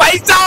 पैसा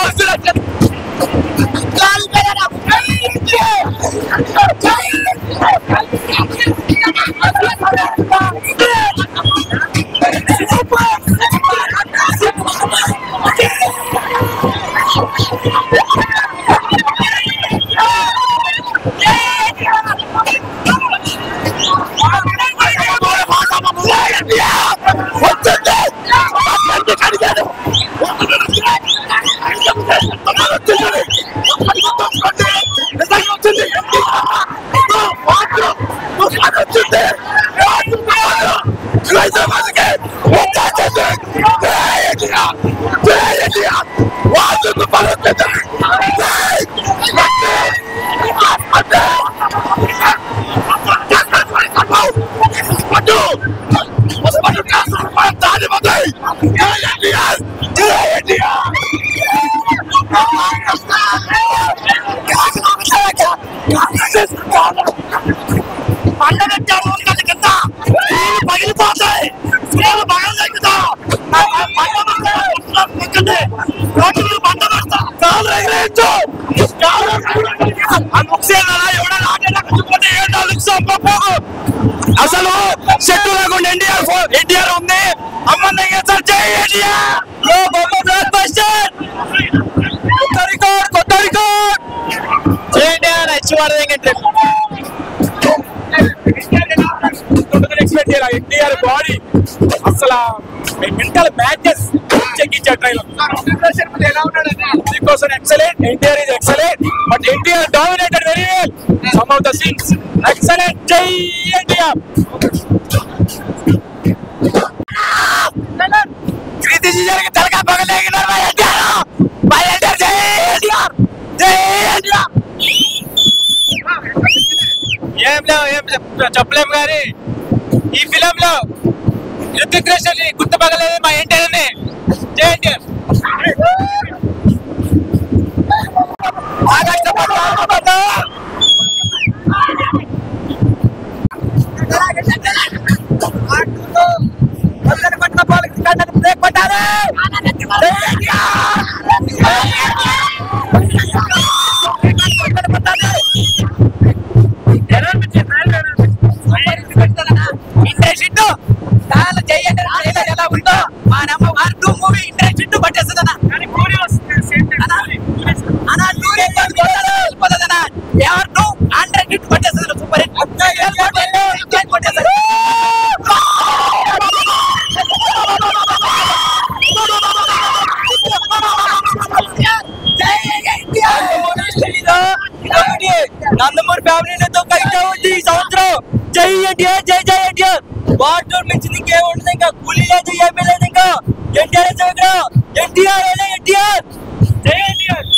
అసలు చెట్టు లేకుండా ఎన్టీఆర్ ఉంది అమ్మంది కొత్త రికార్డ్ ఎన్టీఆర్ బాడీ అసలు మెంటల్ మ్యాచెస్ చెక్కించారు trailer. excellent. NTR is excellent, but NTR dominated very well. Some of the scenes, excellent. Jai NTR. Kriti ji jarige talka pagaleegi na bhai NTR. Bhai NTR Jai NTR. Jai NTR. ఏం చెప్పలేము గారి ఈ film లో రితిక్ రోషన్ ని గుర్తుపగలేదు మా ఎన్టీఆర్ ని. జై ఎన్టీఆర్. నందమూరి ఫ్యామిలీతో కలిసి ఉంది ఈ సంవత్సరం. జై ఎన్టీఆర్. జై జై ఎన్టీఆర్. వాటర్ మించి ఇంకేముంటుంది, ఇంకా కూలీ లేదు, ఏమీ లేదు. ఇంకా ఎన్టీఆర్ ఎన్టీఆర్ ఎన్టీఆర్. జై ఎన్టీఆర్.